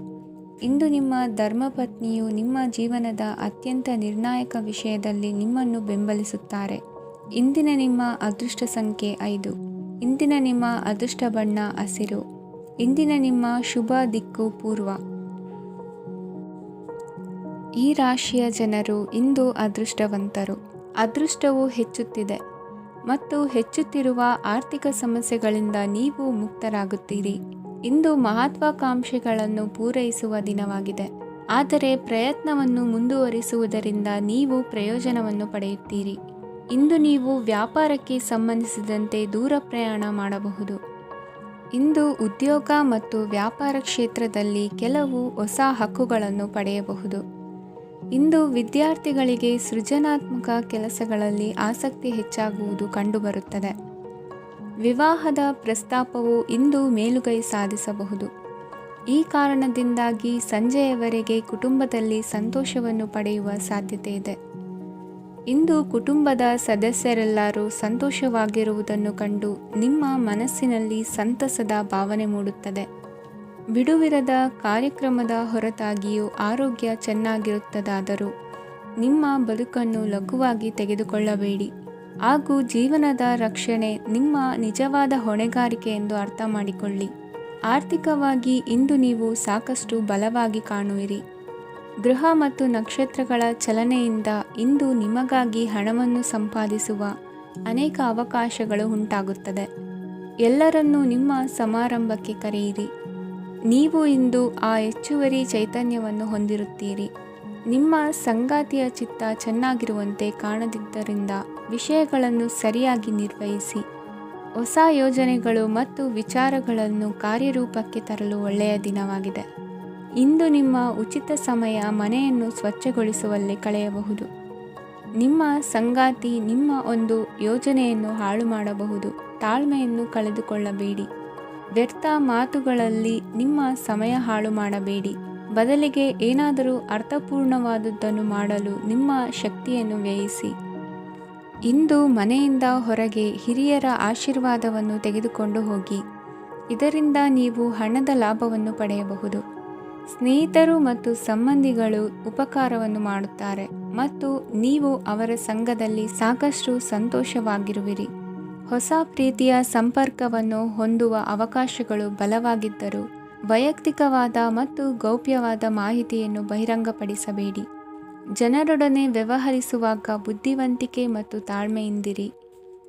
ಇಂದು ನಿಮ್ಮ ಧರ್ಮಪತ್ನಿಯು ನಿಮ್ಮ ಜೀವನದ ಅತ್ಯಂತ ನಿರ್ಣಾಯಕ ವಿಷಯದಲ್ಲಿ ನಿಮ್ಮನ್ನು ಬೆಂಬಲಿಸುತ್ತಾರೆ. ಇಂದಿನ ನಿಮ್ಮ ಅದೃಷ್ಟ ಸಂಖ್ಯೆ 5. ಇಂದಿನ ನಿಮ್ಮ ಅದೃಷ್ಟ ಬಣ್ಣ ಹಸಿರು. ಇಂದಿನ ನಿಮ್ಮ ಶುಭ ದಿಕ್ಕು ಪೂರ್ವ. ಈ ರಾಶಿಯ ಜನರು ಇಂದು ಅದೃಷ್ಟವಂತರು. ಅದೃಷ್ಟವು ಹೆಚ್ಚುತ್ತಿದೆ ಮತ್ತು ಹೆಚ್ಚುತ್ತಿರುವ ಆರ್ಥಿಕ ಸಮಸ್ಯೆಗಳಿಂದ ನೀವು ಮುಕ್ತರಾಗುತ್ತೀರಿ. ಇಂದು ಮಹತ್ವಾಕಾಂಕ್ಷೆಗಳನ್ನು ಪೂರೈಸುವ ದಿನವಾಗಿದೆ. ಆದರೆ ಪ್ರಯತ್ನವನ್ನು ಮುಂದುವರಿಸುವುದರಿಂದ ನೀವು ಪ್ರಯೋಜನವನ್ನು ಪಡೆಯುತ್ತೀರಿ. ಇಂದು ನೀವು ವ್ಯಾಪಾರಕ್ಕೆ ಸಂಬಂಧಿಸಿದಂತೆ ದೂರ ಪ್ರಯಾಣ ಮಾಡಬಹುದು. ಇಂದು ಉದ್ಯೋಗ ಮತ್ತು ವ್ಯಾಪಾರ ಕ್ಷೇತ್ರದಲ್ಲಿ ಕೆಲವು ಹೊಸ ಹಕ್ಕುಗಳನ್ನು ಪಡೆಯಬಹುದು. ಇಂದು ವಿದ್ಯಾರ್ಥಿಗಳಿಗೆ ಸೃಜನಾತ್ಮಕ ಕೆಲಸಗಳಲ್ಲಿ ಆಸಕ್ತಿ ಹೆಚ್ಚಾಗುವುದು ಕಂಡುಬರುತ್ತದೆ. ವಿವಾಹದ ಪ್ರಸ್ತಾಪವು ಇಂದು ಮೇಲುಗೈ ಸಾಧಿಸಬಹುದು. ಈ ಕಾರಣದಿಂದಾಗಿ ಸಂಜೆಯವರೆಗೆ ಕುಟುಂಬದಲ್ಲಿ ಸಂತೋಷವನ್ನು ಪಡೆಯುವ ಸಾಧ್ಯತೆ ಇದೆ. ಇಂದು ಕುಟುಂಬದ ಸದಸ್ಯರೆಲ್ಲರೂ ಸಂತೋಷವಾಗಿರುವುದನ್ನು ಕಂಡು ನಿಮ್ಮ ಮನಸ್ಸಿನಲ್ಲಿ ಸಂತಸದ ಭಾವನೆ ಮೂಡುತ್ತದೆ. ಬಿಡುವಿರದ ಕಾರ್ಯಕ್ರಮದ ಹೊರತಾಗಿಯೂ ಆರೋಗ್ಯ ಚೆನ್ನಾಗಿರುತ್ತದಾದರೂ ನಿಮ್ಮ ಬದುಕನ್ನು ಲಘುವಾಗಿ ತೆಗೆದುಕೊಳ್ಳಬೇಡಿ ಹಾಗೂ ಜೀವನದ ರಕ್ಷಣೆ ನಿಮ್ಮ ನಿಜವಾದ ಹೊಣೆಗಾರಿಕೆ ಎಂದು ಅರ್ಥ ಮಾಡಿಕೊಳ್ಳಿ. ಆರ್ಥಿಕವಾಗಿ ಇಂದು ನೀವು ಸಾಕಷ್ಟು ಬಲವಾಗಿ ಕಾಣುವಿರಿ. ಗ್ರಹ ಮತ್ತು ನಕ್ಷತ್ರಗಳ ಚಲನೆಯಿಂದ ಇಂದು ನಿಮಗಾಗಿ ಹಣವನ್ನು ಸಂಪಾದಿಸುವ ಅನೇಕ ಅವಕಾಶಗಳು ಉಂಟಾಗುತ್ತದೆ. ಎಲ್ಲರನ್ನೂ ನಿಮ್ಮ ಸಮಾರಂಭಕ್ಕೆ ಕರೆಯಿರಿ. ನೀವು ಇಂದು ಆ ಹೆಚ್ಚುವರಿ ಚೈತನ್ಯವನ್ನು ಹೊಂದಿರುತ್ತೀರಿ. ನಿಮ್ಮ ಸಂಗಾತಿಯ ಚಿತ್ತ ಚೆನ್ನಾಗಿರುವಂತೆ ಕಾಣದಿದ್ದರಿಂದ ವಿಷಯಗಳನ್ನು ಸರಿಯಾಗಿ ನಿರ್ವಹಿಸಿ. ಹೊಸ ಯೋಜನೆಗಳು ಮತ್ತು ವಿಚಾರಗಳನ್ನು ಕಾರ್ಯರೂಪಕ್ಕೆ ತರಲು ಒಳ್ಳೆಯ ದಿನವಾಗಿದೆ. ಇಂದು ನಿಮ್ಮ ಉಚಿತ ಸಮಯ ಮನೆಯನ್ನು ಸ್ವಚ್ಛಗೊಳಿಸುವಲ್ಲಿ ಕಳೆಯಬಹುದು. ನಿಮ್ಮ ಸಂಗಾತಿ ನಿಮ್ಮ ಒಂದು ಯೋಜನೆಯನ್ನು ಹಾಳು ಮಾಡಬಹುದು. ತಾಳ್ಮೆಯನ್ನು ಕಳೆದುಕೊಳ್ಳಬೇಡಿ. ವ್ಯರ್ಥ ಮಾತುಗಳಲ್ಲಿ ನಿಮ್ಮ ಸಮಯ ಹಾಳು ಮಾಡಬೇಡಿ. ಬದಲಿಗೆ ಏನಾದರೂ ಅರ್ಥಪೂರ್ಣವಾದುದನ್ನು ಮಾಡಲು ನಿಮ್ಮ ಶಕ್ತಿಯನ್ನು ವ್ಯಯಿಸಿ. ಇಂದು ಮನೆಯಿಂದ ಹೊರಗೆ ಹಿರಿಯರ ಆಶೀರ್ವಾದವನ್ನು ತೆಗೆದುಕೊಂಡು ಹೋಗಿ. ಇದರಿಂದ ನೀವು ಹಣದ ಲಾಭವನ್ನು ಪಡೆಯಬಹುದು. ಸ್ನೇಹಿತರು ಮತ್ತು ಸಂಬಂಧಿಗಳು ಉಪಕಾರವನ್ನು ಮಾಡುತ್ತಾರೆ ಮತ್ತು ನೀವು ಅವರ ಸಂಘದಲ್ಲಿ ಸಾಕಷ್ಟು ಸಂತೋಷವಾಗಿರುವಿರಿ. ಹೊಸ ಪ್ರೀತಿಯ ಸಂಪರ್ಕವನ್ನು ಹೊಂದುವ ಅವಕಾಶಗಳು ಬಲವಾಗಿದ್ದರೂ ವೈಯಕ್ತಿಕವಾದ ಮತ್ತು ಗೌಪ್ಯವಾದ ಮಾಹಿತಿಯನ್ನು ಬಹಿರಂಗಪಡಿಸಬೇಡಿ. ಜನರೊಡನೆ ವ್ಯವಹರಿಸುವಾಗ ಬುದ್ಧಿವಂತಿಕೆ ಮತ್ತು ತಾಳ್ಮೆಯಿಂದಿರಿ.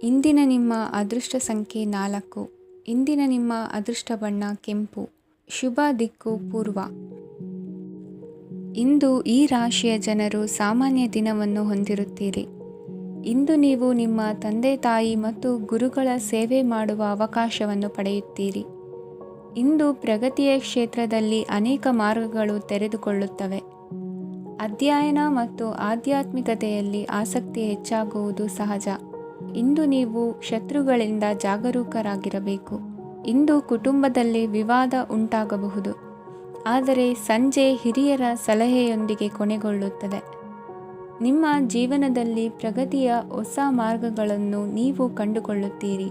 ಇಂದಿನ ನಿಮ್ಮ ಅದೃಷ್ಟ ಸಂಖ್ಯೆ 4. ಇಂದಿನ ನಿಮ್ಮ ಅದೃಷ್ಟ ಬಣ್ಣ ಕೆಂಪು. ಶುಭ ದಿಕ್ಕು ಪೂರ್ವ. ಇಂದು ಈ ರಾಶಿಯ ಜನರು ಸಾಮಾನ್ಯ ದಿನವನ್ನು ಹೊಂದಿರುತ್ತೀರಿ. ಇಂದು ನೀವು ನಿಮ್ಮ ತಂದೆ ತಾಯಿ ಮತ್ತು ಗುರುಗಳ ಸೇವೆ ಮಾಡುವ ಅವಕಾಶವನ್ನು ಪಡೆಯುತ್ತೀರಿ. ಇಂದು ಪ್ರಗತಿಯ ಕ್ಷೇತ್ರದಲ್ಲಿ ಅನೇಕ ಮಾರ್ಗಗಳು ತೆರೆದುಕೊಳ್ಳುತ್ತವೆ. ಅಧ್ಯಯನ ಮತ್ತು ಆಧ್ಯಾತ್ಮಿಕತೆಯಲ್ಲಿ ಆಸಕ್ತಿ ಹೆಚ್ಚಾಗುವುದು ಸಹಜ. ಇಂದು ನೀವು ಶತ್ರುಗಳಿಂದ ಜಾಗರೂಕರಾಗಿರಬೇಕು. ಇಂದು ಕುಟುಂಬದಲ್ಲಿ ವಿವಾದ ಉಂಟಾಗಬಹುದು, ಆದರೆ ಸಂಜೆ ಹಿರಿಯರ ಸಲಹೆಯೊಂದಿಗೆ ಕೊನೆಗೊಳ್ಳುತ್ತದೆ. ನಿಮ್ಮ ಜೀವನದಲ್ಲಿ ಪ್ರಗತಿಯ ಹೊಸ ಮಾರ್ಗಗಳನ್ನು ನೀವು ಕಂಡುಕೊಳ್ಳುತ್ತೀರಿ.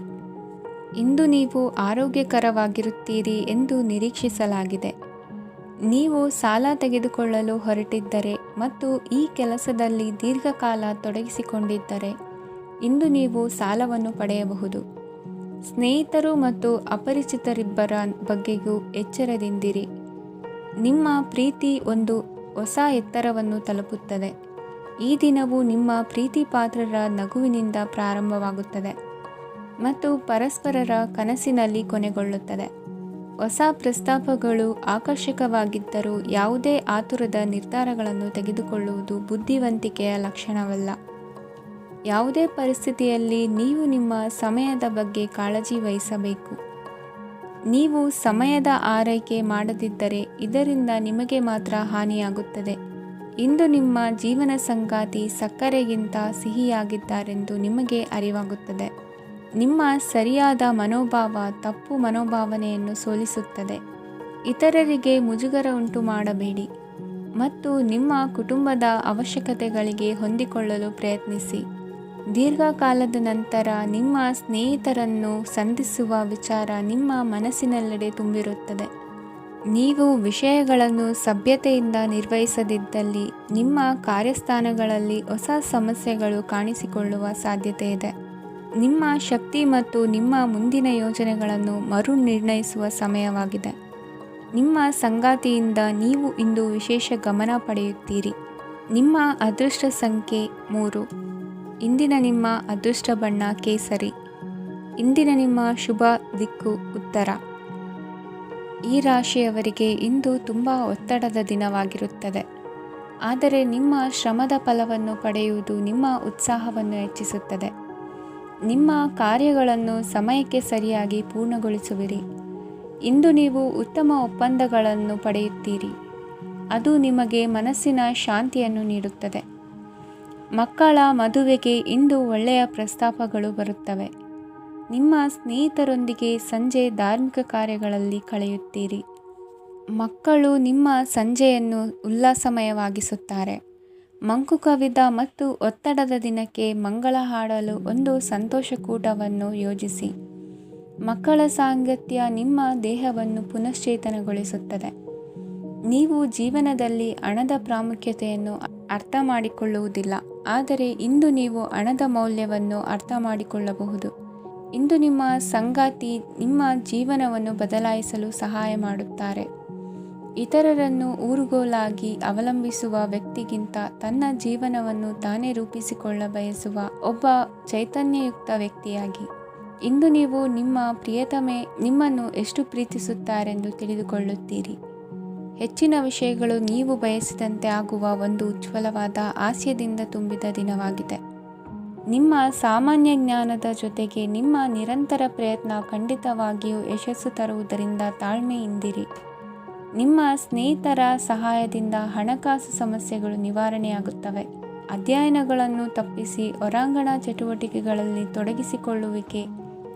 ಇಂದು ನೀವು ಆರೋಗ್ಯಕರವಾಗಿರುತ್ತೀರಿ ಎಂದು ನಿರೀಕ್ಷಿಸಲಾಗಿದೆ. ನೀವು ಸಾಲ ತೆಗೆದುಕೊಳ್ಳಲು ಹೊರಟಿದ್ದರೆ ಮತ್ತು ಈ ಕೆಲಸದಲ್ಲಿ ದೀರ್ಘಕಾಲ ತೊಡಗಿಸಿಕೊಂಡಿದ್ದರೆ ಇಂದು ನೀವು ಸಾಲವನ್ನು ಪಡೆಯಬಹುದು. ಸ್ನೇಹಿತರು ಮತ್ತು ಅಪರಿಚಿತರಿಬ್ಬರ ಬಗ್ಗೆಯೂ ಎಚ್ಚರದಿಂದಿರಿ. ನಿಮ್ಮ ಪ್ರೀತಿ ಒಂದು ಹೊಸ ಎತ್ತರವನ್ನು ತಲುಪುತ್ತದೆ. ಈ ದಿನವು ನಿಮ್ಮ ಪ್ರೀತಿ ಪಾತ್ರರ ನಗುವಿನಿಂದ ಪ್ರಾರಂಭವಾಗುತ್ತದೆ ಮತ್ತು ಪರಸ್ಪರರ ಕನಸಿನಲ್ಲಿ ಕೊನೆಗೊಳ್ಳುತ್ತದೆ. ಹೊಸ ಪ್ರಸ್ತಾಪಗಳು ಆಕರ್ಷಕವಾಗಿದ್ದರೂ ಯಾವುದೇ ಆತುರದ ನಿರ್ಧಾರಗಳನ್ನು ತೆಗೆದುಕೊಳ್ಳುವುದು ಬುದ್ಧಿವಂತಿಕೆಯ ಲಕ್ಷಣವಲ್ಲ. ಯಾವುದೇ ಪರಿಸ್ಥಿತಿಯಲ್ಲಿ ನೀವು ನಿಮ್ಮ ಸಮಯದ ಬಗ್ಗೆ ಕಾಳಜಿ ವಹಿಸಬೇಕು. ನೀವು ಸಮಯದ ಆರೈಕೆ ಮಾಡದಿದ್ದರೆ ಇದರಿಂದ ನಿಮಗೆ ಮಾತ್ರ ಹಾನಿಯಾಗುತ್ತದೆ. ಇಂದು ನಿಮ್ಮ ಜೀವನ ಸಂಗಾತಿ ಸಕ್ಕರೆಗಿಂತ ಸಿಹಿಯಾಗಿದ್ದಾರೆಂದು ನಿಮಗೆ ಅರಿವಾಗುತ್ತದೆ. ನಿಮ್ಮ ಸರಿಯಾದ ಮನೋಭಾವ ತಪ್ಪು ಮನೋಭಾವನೆಯನ್ನು ಸೋಲಿಸುತ್ತದೆ. ಇತರರಿಗೆ ಮುಜುಗರ ಉಂಟು ಮಾಡಬೇಡಿ ಮತ್ತು ನಿಮ್ಮ ಕುಟುಂಬದ ಅವಶ್ಯಕತೆಗಳಿಗೆ ಹೊಂದಿಕೊಳ್ಳಲು ಪ್ರಯತ್ನಿಸಿ. ದೀರ್ಘಕಾಲದ ನಂತರ ನಿಮ್ಮ ಸ್ನೇಹಿತರನ್ನು ಸಂಧಿಸುವ ವಿಚಾರ ನಿಮ್ಮ ಮನಸ್ಸಿನೆಲ್ಲೆಡೆ ತುಂಬಿರುತ್ತದೆ. ನೀವು ವಿಷಯಗಳನ್ನು ಸಭ್ಯತೆಯಿಂದ ನಿರ್ವಹಿಸದಿದ್ದಲ್ಲಿ ನಿಮ್ಮ ಕಾರ್ಯಸ್ಥಾನಗಳಲ್ಲಿ ಹೊಸ ಸಮಸ್ಯೆಗಳು ಕಾಣಿಸಿಕೊಳ್ಳುವ ಸಾಧ್ಯತೆ ಇದೆ. ನಿಮ್ಮ ಶಕ್ತಿ ಮತ್ತು ನಿಮ್ಮ ಮುಂದಿನ ಯೋಜನೆಗಳನ್ನು ಮರು ನಿರ್ಣಯಿಸುವ ಸಮಯವಾಗಿದೆ. ನಿಮ್ಮ ಸಂಗಾತಿಯಿಂದ ನೀವು ಇಂದು ವಿಶೇಷ ಗಮನ ಪಡೆಯುತ್ತೀರಿ. ನಿಮ್ಮ ಅದೃಷ್ಟ ಸಂಖ್ಯೆ 3. ಇಂದಿನ ನಿಮ್ಮ ಅದೃಷ್ಟ ಬಣ್ಣ ಕೇಸರಿ. ಇಂದಿನ ನಿಮ್ಮ ಶುಭ ದಿಕ್ಕು ಉತ್ತರ. ಈ ರಾಶಿಯವರಿಗೆ ಇಂದು ತುಂಬ ಒತ್ತಡದ ದಿನವಾಗಿರುತ್ತದೆ. ಆದರೆ ನಿಮ್ಮ ಶ್ರಮದ ಫಲವನ್ನು ಪಡೆಯುವುದು ನಿಮ್ಮ ಉತ್ಸಾಹವನ್ನು ಹೆಚ್ಚಿಸುತ್ತದೆ. ನಿಮ್ಮ ಕಾರ್ಯಗಳನ್ನು ಸಮಯಕ್ಕೆ ಸರಿಯಾಗಿ ಪೂರ್ಣಗೊಳಿಸುವಿರಿ. ಇಂದು ನೀವು ಉತ್ತಮ ಒಪ್ಪಂದಗಳನ್ನು ಪಡೆಯುತ್ತೀರಿ. ಅದು ನಿಮಗೆ ಮನಸ್ಸಿನ ಶಾಂತಿಯನ್ನು ನೀಡುತ್ತದೆ. ಮಕ್ಕಳ ಮದುವೆಗೆ ಇಂದು ಒಳ್ಳೆಯ ಪ್ರಸ್ತಾಪಗಳು ಬರುತ್ತವೆ. ನಿಮ್ಮ ಸ್ನೇಹಿತರೊಂದಿಗೆ ಸಂಜೆ ಧಾರ್ಮಿಕ ಕಾರ್ಯಗಳಲ್ಲಿ ಕಳೆಯುತ್ತೀರಿ. ಮಕ್ಕಳು ನಿಮ್ಮ ಸಂಜೆಯನ್ನು ಉಲ್ಲಾಸಮಯವಾಗಿಸುತ್ತಾರೆ. ಮಂಕು ಕವಿದ ಮತ್ತು ಒತ್ತಡದ ದಿನಕ್ಕೆ ಮಂಗಳ ಹಾಡಲು ಒಂದು ಸಂತೋಷಕೂಟವನ್ನು ಯೋಜಿಸಿ. ಮಕ್ಕಳ ಸಾಂಗತ್ಯ ನಿಮ್ಮ ದೇಹವನ್ನು ಪುನಶ್ಚೇತನಗೊಳಿಸುತ್ತದೆ. ನೀವು ಜೀವನದಲ್ಲಿ ಹಣದ ಪ್ರಾಮುಖ್ಯತೆಯನ್ನು ಅರ್ಥ ಮಾಡಿಕೊಳ್ಳುವುದಿಲ್ಲ, ಆದರೆ ಇಂದು ನೀವು ಹಣದ ಮೌಲ್ಯವನ್ನು ಅರ್ಥ ಮಾಡಿಕೊಳ್ಳಬಹುದು. ಇಂದು ನಿಮ್ಮ ಸಂಗಾತಿ ನಿಮ್ಮ ಜೀವನವನ್ನು ಬದಲಾಯಿಸಲು ಸಹಾಯ ಮಾಡುತ್ತಾರೆ. ಇತರರನ್ನು ಊರುಗೋಲಾಗಿ ಅವಲಂಬಿಸುವ ವ್ಯಕ್ತಿಗಿಂತ ತನ್ನ ಜೀವನವನ್ನು ತಾನೇ ರೂಪಿಸಿಕೊಳ್ಳ ಬಯಸುವ ಒಬ್ಬ ಚೈತನ್ಯಯುಕ್ತ ವ್ಯಕ್ತಿಯಾಗಿ. ಇಂದು ನೀವು ನಿಮ್ಮ ಪ್ರಿಯತಮೆ ನಿಮ್ಮನ್ನು ಎಷ್ಟು ಪ್ರೀತಿಸುತ್ತಾರೆಂದು ತಿಳಿದುಕೊಳ್ಳುತ್ತೀರಿ. ಹೆಚ್ಚಿನ ವಿಷಯಗಳು ನೀವು ಬಯಸಿದಂತೆ ಆಗುವ ಒಂದು ಉಜ್ವಲವಾದ ಹಾಸ್ಯದಿಂದ ತುಂಬಿದ ದಿನವಾಗಿದೆ. ನಿಮ್ಮ ಸಾಮಾನ್ಯ ಜ್ಞಾನದ ಜೊತೆಗೆ ನಿಮ್ಮ ನಿರಂತರ ಪ್ರಯತ್ನ ಖಂಡಿತವಾಗಿಯೂ ಯಶಸ್ಸು ತರುವುದರಿಂದ ತಾಳ್ಮೆಯಿಂದಿರಿ. ನಿಮ್ಮ ಸ್ನೇಹಿತರ ಸಹಾಯದಿಂದ ಹಣಕಾಸು ಸಮಸ್ಯೆಗಳು ನಿವಾರಣೆಯಾಗುತ್ತವೆ. ಅಧ್ಯಯನಗಳನ್ನು ತಪ್ಪಿಸಿ ಹೊರಾಂಗಣ ಚಟುವಟಿಕೆಗಳಲ್ಲಿ ತೊಡಗಿಸಿಕೊಳ್ಳುವಿಕೆ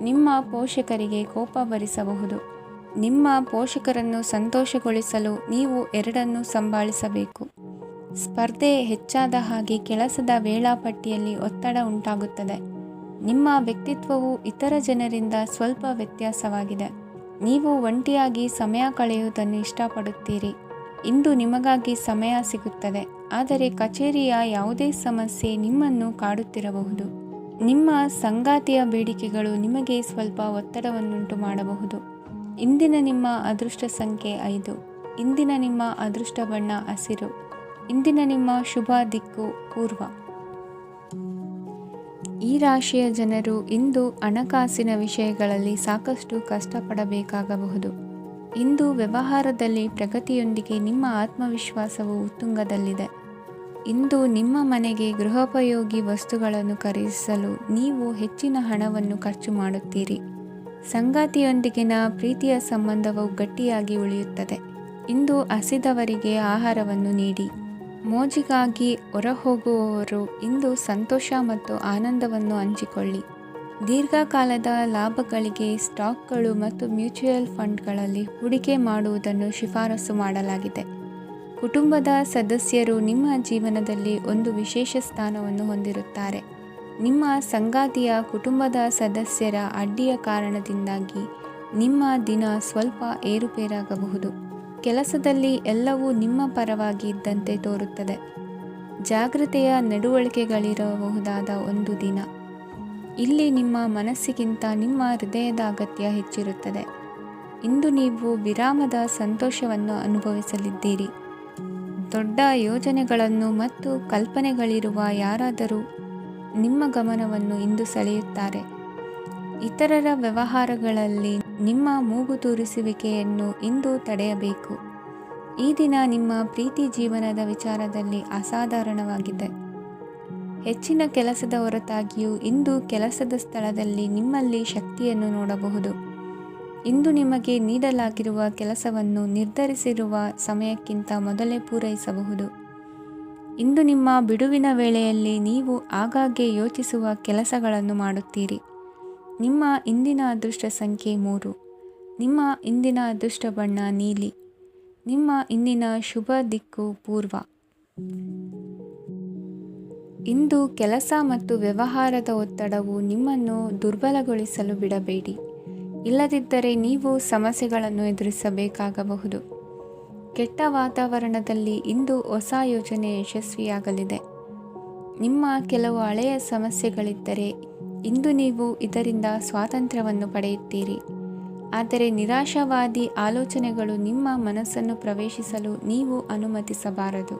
ನಿಮ್ಮ ಪೋಷಕರಿಗೆ ಕೋಪ ಭರಿಸಬಹುದು. ನಿಮ್ಮ ಪೋಷಕರನ್ನು ಸಂತೋಷಗೊಳಿಸಲು ನೀವು ಎರಡನ್ನೂ ಸಂಭಾಳಿಸಬೇಕು. ಸ್ಪರ್ಧೆ ಹೆಚ್ಚಾದ ಹಾಗೆ ಕೆಲಸದ ವೇಳಾಪಟ್ಟಿಯಲ್ಲಿ ಒತ್ತಡ ಉಂಟಾಗುತ್ತದೆ. ನಿಮ್ಮ ವ್ಯಕ್ತಿತ್ವವು ಇತರ ಜನರಿಂದ ಸ್ವಲ್ಪ ವ್ಯತ್ಯಾಸವಾಗಿದೆ. ನೀವು ಒಂಟಿಯಾಗಿ ಸಮಯ ಕಳೆಯುವುದನ್ನು ಇಷ್ಟಪಡುತ್ತೀರಿ. ಇಂದು ನಿಮಗಾಗಿ ಸಮಯ ಸಿಗುತ್ತದೆ, ಆದರೆ ಕಚೇರಿಯ ಯಾವುದೇ ಸಮಸ್ಯೆ ನಿಮ್ಮನ್ನು ಕಾಡುತ್ತಿರಬಹುದು. ನಿಮ್ಮ ಸಂಗಾತಿಯ ಬೇಡಿಕೆಗಳು ನಿಮಗೆ ಸ್ವಲ್ಪ ಒತ್ತಡವನ್ನುಂಟು ಮಾಡಬಹುದು. ಇಂದಿನ ನಿಮ್ಮ ಅದೃಷ್ಟ ಸಂಖ್ಯೆ 5. ಇಂದಿನ ನಿಮ್ಮ ಅದೃಷ್ಟ ಬಣ್ಣ ಹಸಿರು. ಇಂದಿನ ನಿಮ್ಮ ಶುಭ ದಿಕ್ಕು ಪೂರ್ವ. ಈ ರಾಶಿಯ ಜನರು ಇಂದು ಹಣಕಾಸಿನ ವಿಷಯಗಳಲ್ಲಿ ಸಾಕಷ್ಟು ಕಷ್ಟಪಡಬೇಕಾಗಬಹುದು. ಇಂದು ವ್ಯವಹಾರದಲ್ಲಿ ಪ್ರಗತಿಯೊಂದಿಗೆ ನಿಮ್ಮ ಆತ್ಮವಿಶ್ವಾಸವು ಉತ್ತುಂಗದಲ್ಲಿದೆ. ಇಂದು ನಿಮ್ಮ ಮನೆಗೆ ಗೃಹೋಪಯೋಗಿ ವಸ್ತುಗಳನ್ನು ಖರೀದಿಸಲು ನೀವು ಹೆಚ್ಚಿನ ಹಣವನ್ನು ಖರ್ಚು ಮಾಡುತ್ತೀರಿ. ಸಂಗಾತಿಯೊಂದಿಗಿನ ಪ್ರೀತಿಯ ಸಂಬಂಧವು ಗಟ್ಟಿಯಾಗಿ ಉಳಿಯುತ್ತದೆ. ಇಂದು ಹಸಿದವರಿಗೆ ಆಹಾರವನ್ನು ನೀಡಿ. ಮೋಜಿಗಾಗಿ ಹೊರಹೋಗುವವರು ಇಂದು ಸಂತೋಷ ಮತ್ತು ಆನಂದವನ್ನು ಹಂಚಿಕೊಳ್ಳಿ. ದೀರ್ಘಕಾಲದ ಲಾಭಗಳಿಗೆ ಸ್ಟಾಕ್ಗಳು ಮತ್ತು ಮ್ಯೂಚುವಲ್ ಫಂಡ್ಗಳಲ್ಲಿ ಹೂಡಿಕೆ ಮಾಡುವುದನ್ನು ಶಿಫಾರಸು ಮಾಡಲಾಗಿದೆ. ಕುಟುಂಬದ ಸದಸ್ಯರು ನಿಮ್ಮ ಜೀವನದಲ್ಲಿ ಒಂದು ವಿಶೇಷ ಸ್ಥಾನವನ್ನು ಹೊಂದಿರುತ್ತಾರೆ. ನಿಮ್ಮ ಸಂಗಾತಿಯ ಕುಟುಂಬದ ಸದಸ್ಯರ ಅಡ್ಡಿಯ ಕಾರಣದಿಂದಾಗಿ ನಿಮ್ಮ ದಿನ ಸ್ವಲ್ಪ ಏರುಪೇರಾಗಬಹುದು. ಕೆಲಸದಲ್ಲಿ ಎಲ್ಲವೂ ನಿಮ್ಮ ಪರವಾಗಿ ಇದ್ದಂತೆ ತೋರುತ್ತದೆ. ಜಾಗೃತೆಯ ನಡವಳಿಕೆಗಳಿರಬಹುದಾದ ಒಂದು ದಿನ. ಇಲ್ಲಿ ನಿಮ್ಮ ಮನಸ್ಸಿಗಿಂತ ನಿಮ್ಮ ಹೃದಯದ ಅಗತ್ಯ ಹೆಚ್ಚಿರುತ್ತದೆ. ಇಂದು ನೀವು ವಿರಾಮದ ಸಂತೋಷವನ್ನು ಅನುಭವಿಸಲಿದ್ದೀರಿ. ದೊಡ್ಡ ಯೋಜನೆಗಳನ್ನು ಮತ್ತು ಕಲ್ಪನೆಗಳಿರುವ ಯಾರಾದರೂ ನಿಮ್ಮ ಗಮನವನ್ನು ಇಂದು ಸೆಳೆಯುತ್ತಾರೆ. ಇತರರ ವ್ಯವಹಾರಗಳಲ್ಲಿ ನಿಮ್ಮ ಮೂಗು ತೂರಿಸುವಿಕೆಯನ್ನು ಇಂದು ತಡೆಯಬೇಕು. ಈ ದಿನ ನಿಮ್ಮ ಪ್ರೀತಿ ಜೀವನದ ವಿಚಾರದಲ್ಲಿ ಅಸಾಧಾರಣವಾಗಿದೆ. ಹೆಚ್ಚಿನ ಕೆಲಸದ ಹೊರತಾಗಿಯೂ ಇಂದು ಕೆಲಸದ ಸ್ಥಳದಲ್ಲಿ ನಿಮ್ಮಲ್ಲಿ ಶಕ್ತಿಯನ್ನು ನೋಡಬಹುದು. ಇಂದು ನಿಮಗೆ ನೀಡಲಾಗಿರುವ ಕೆಲಸವನ್ನು ನಿರ್ಧರಿಸಿರುವ ಸಮಯಕ್ಕಿಂತ ಮೊದಲೇ ಪೂರೈಸಬಹುದು. ಇಂದು ನಿಮ್ಮ ಬಿಡುವಿನ ವೇಳೆಯಲ್ಲಿ ನೀವು ಆಗಾಗ್ಗೆ ಯೋಚಿಸುವ ಕೆಲಸಗಳನ್ನು ಮಾಡುತ್ತೀರಿ. ನಿಮ್ಮ ಇಂದಿನ ಅದೃಷ್ಟ ಸಂಖ್ಯೆ 3. ನಿಮ್ಮ ಇಂದಿನ ಅದೃಷ್ಟ ಬಣ್ಣ ನೀಲಿ. ನಿಮ್ಮ ಇಂದಿನ ಶುಭ ದಿಕ್ಕು ಪೂರ್ವ. ಇಂದು ಕೆಲಸ ಮತ್ತು ವ್ಯವಹಾರದ ಒತ್ತಡವು ನಿಮ್ಮನ್ನು ದುರ್ಬಲಗೊಳಿಸಲು ಬಿಡಬೇಡಿ. ಇಲ್ಲದಿದ್ದರೆ ನೀವು ಸಮಸ್ಯೆಗಳನ್ನು ಎದುರಿಸಬೇಕಾಗಬಹುದು. ಕೆಟ್ಟ ವಾತಾವರಣದಲ್ಲಿ ಇಂದು ಹೊಸ ಯೋಜನೆ ಯಶಸ್ವಿಯಾಗಲಿದೆ. ನಿಮ್ಮ ಕೆಲವು ಹಳೆಯ ಸಮಸ್ಯೆಗಳಿದ್ದರೆ ಇಂದು ನೀವು ಇದರಿಂದ ಸ್ವಾತಂತ್ರ್ಯವನ್ನು ಪಡೆಯುತ್ತೀರಿ. ಆದರೆ ನಿರಾಶಾವಾದಿ ಆಲೋಚನೆಗಳು ನಿಮ್ಮ ಮನಸ್ಸನ್ನು ಪ್ರವೇಶಿಸಲು ನೀವು ಅನುಮತಿಸಬಾರದು.